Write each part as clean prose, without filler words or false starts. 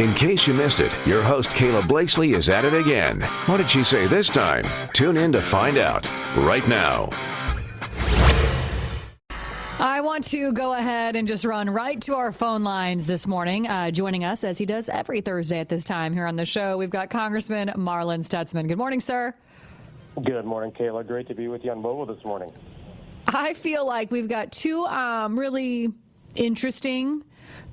In case you missed it, your host Kayla Blakesley is at it again. What did she say this time? Tune in to find out right now. I want to go ahead and just run right to our phone lines this morning. Joining us, as he does every Thursday at this time here on the show, we've got Congressman Marlin Stutzman. Good morning, sir. Good morning, Kayla. Great to be with you on mobile this morning. I feel like we've got two really interesting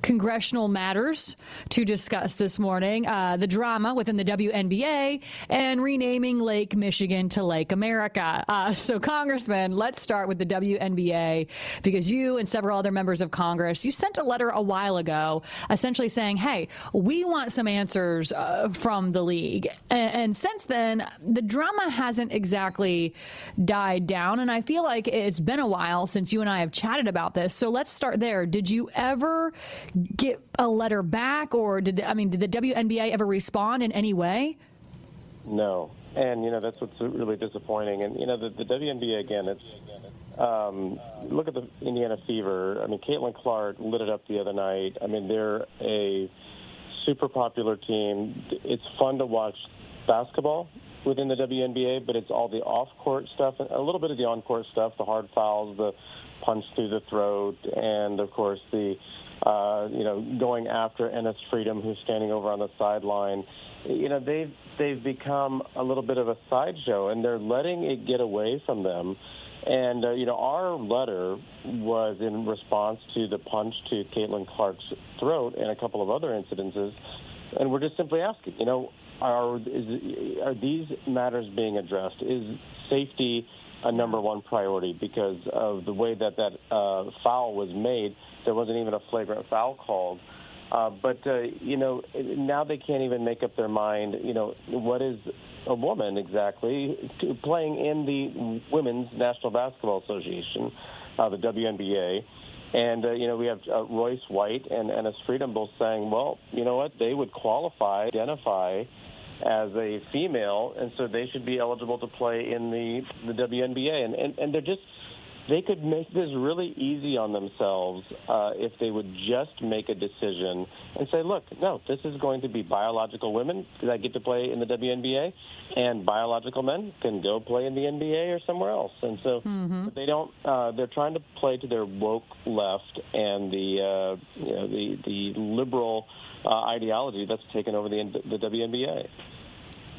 congressional matters to discuss this morning. The drama within the WNBA and renaming Lake Michigan to Lake America. So, Congressman, let's start with the WNBA, because you and several other members of Congress, you sent a letter a while ago essentially saying, hey, we want some answers from the league. And since then, the drama hasn't exactly died down. And I feel like it's been a while since you and I have chatted about this. So let's start there. Did you ever get a letter back, or did the WNBA ever respond in any way? No. And, that's what's really disappointing. And, the WNBA, again, it's look at the Indiana Fever. Caitlin Clark lit it up the other night. They're a super popular team. It's fun to watch basketball within the WNBA, but it's all the off-court stuff, a little bit of the on-court stuff, the hard fouls, the punch through the throat, and, of course, the going after Ennis Freedom, who's standing over on the sideline. They've become a little bit of a sideshow, and they're letting it get away from them. And, our letter was in response to the punch to Caitlin Clark's throat and a couple of other incidences. And we're just simply asking, are these matters being addressed? Is safety a number one priority? Because of the way that foul was made, there wasn't even a flagrant foul called. But now they can't even make up their mind, what is a woman exactly playing in the Women's National Basketball Association, the WNBA. And, we have Royce White and Ennis Freedom both saying, well, you know what, they would identify as a female, and so they should be eligible to play in the WNBA. And they could make this really easy on themselves if they would just make a decision and say, look, no, this is going to be biological women that get to play in the WNBA, and biological men can go play in the NBA or somewhere else. And so they don't. They're trying to play to their woke left and the liberal ideology that's taken over the WNBA.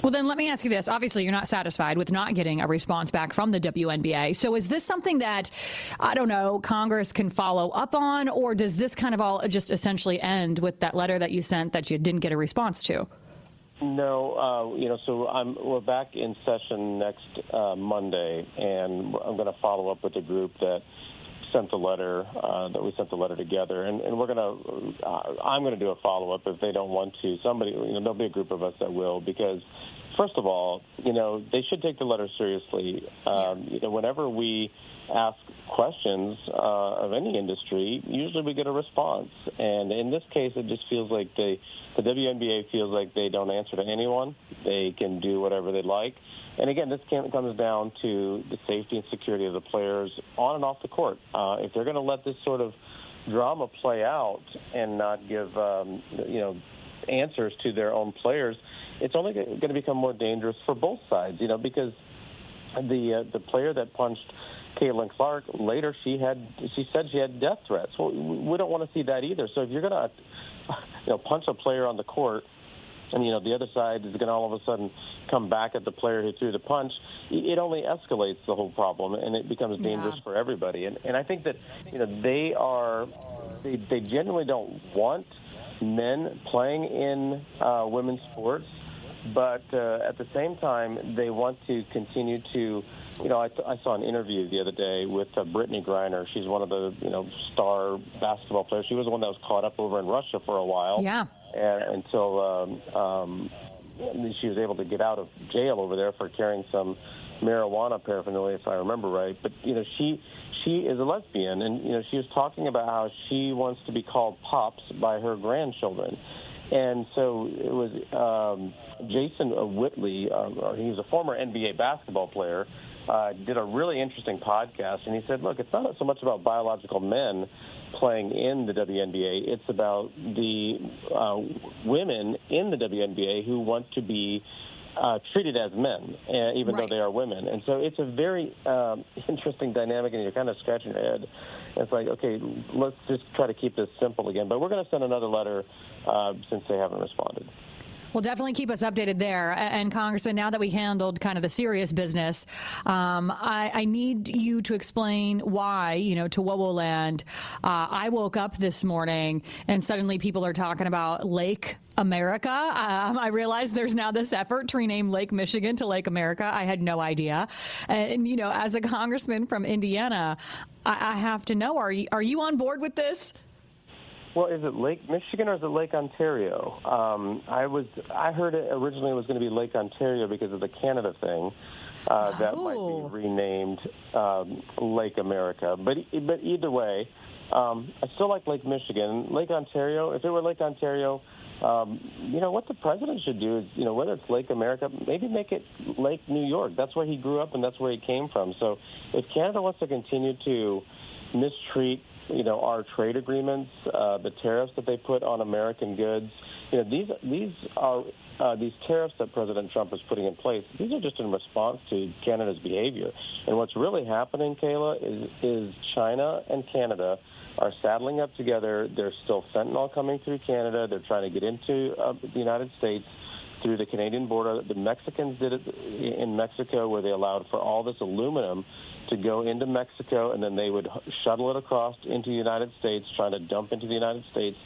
Well, then let me ask you this. Obviously, you're not satisfied with not getting a response back from the WNBA. So is this something that, Congress can follow up on, or does this kind of all just essentially end with that letter that you sent that you didn't get a response to? No, so we're back in session next Monday, and I'm going to follow up with the group that sent the letter, that we sent the letter together, and I'm going to do a follow-up if they don't want to. Somebody, there'll be a group of us that will, because first of all, they should take the letter seriously. Whenever we ask questions of any industry, usually we get a response. And in this case, it just feels like the WNBA feels like they don't answer to anyone. They can do whatever they like. And again, this comes down to the safety and security of the players on and off the court. If they're going to let this sort of drama play out and not give, answers to their own players, it's only going to become more dangerous for both sides, because the player that punched Caitlin Clark, later she said she had death threats. Well, we don't want to see that either. So if you're going to punch a player on the court, and, the other side is going to all of a sudden come back at the player who threw the punch, it only escalates the whole problem, and it becomes dangerous for everybody. And I think that, they genuinely don't want men playing in women's sports, but at the same time, they want to continue to, I saw an interview the other day with Brittany Griner. She's one of the, star basketball players. She was the one that was caught up over in Russia for a while. Yeah. Until she was able to get out of jail over there for carrying some marijuana paraphernalia, if I remember right. But, she is a lesbian, and, she was talking about how she wants to be called Pops by her grandchildren. And so it was Jason Whitley, he's a former NBA basketball player, did a really interesting podcast, and he said, look, it's not so much about biological men playing in the WNBA. It's about the women in the WNBA who want to be treated as men, even though they are women. And so it's a very interesting dynamic, and you're kind of scratching your head. It's like, okay, let's just try to keep this simple again. But we're going to send another letter since they haven't responded. Well, definitely keep us updated there. And Congressman, now that we handled kind of the serious business, I need you to explain why, to WoWo Land, I woke up this morning and suddenly people are talking about Lake America. I realize there's now this effort to rename Lake Michigan to Lake America. I had no idea. And as a congressman from Indiana, I have to know, are you on board with this? Well, is it Lake Michigan or is it Lake Ontario? I heard it originally was going to be Lake Ontario because of the Canada thing. That might be renamed Lake America. But either way, I still like Lake Michigan. Lake Ontario, if it were Lake Ontario, what the president should do is, whether it's Lake America, maybe make it Lake New York. That's where he grew up and that's where he came from. So if Canada wants to continue to mistreat our trade agreements, the tariffs that they put on American goods, these tariffs that President Trump is putting in place, these are just in response to Canada's behavior. And what's really happening, Kayla, is China and Canada are saddling up together. There's still fentanyl coming through Canada. They're trying to get into the United States through the Canadian border. The Mexicans did it in Mexico, where they allowed for all this aluminum to go into Mexico, and then they would shuttle it across into the United States, trying to dump into the United States.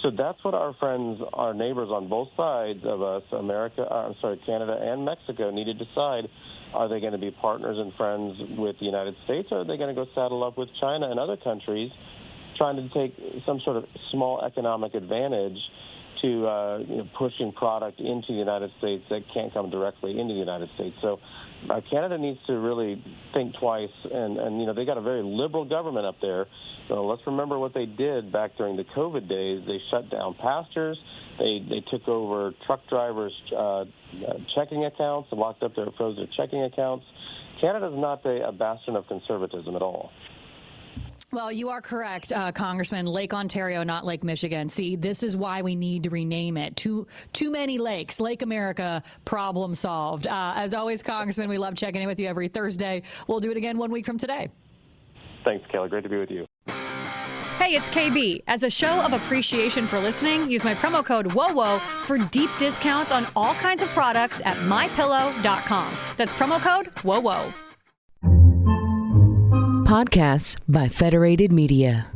So that's what our friends, our neighbors on both sides of us, Canada and Mexico, need to decide. Are they going to be partners and friends with the United States, or are they going to go saddle up with China and other countries trying to take some sort of small economic advantage to pushing product into the United States that can't come directly into the United States? So Canada needs to really think twice, and they got a very liberal government up there. So let's remember what they did back during the COVID days. They shut down pastors. They took over truck drivers' checking accounts and locked up their froze their checking accounts. Canada's not a bastion of conservatism at all. Well, you are correct, Congressman. Lake Ontario, not Lake Michigan. See, this is why we need to rename it. Too many lakes. Lake America, problem solved. As always, Congressman, we love checking in with you every Thursday. We'll do it again 1 week from today. Thanks, Kayla. Great to be with you. Hey, it's KB. As a show of appreciation for listening, use my promo code WOWO for deep discounts on all kinds of products at MyPillow.com. That's promo code WOWO. Podcasts by Federated Media.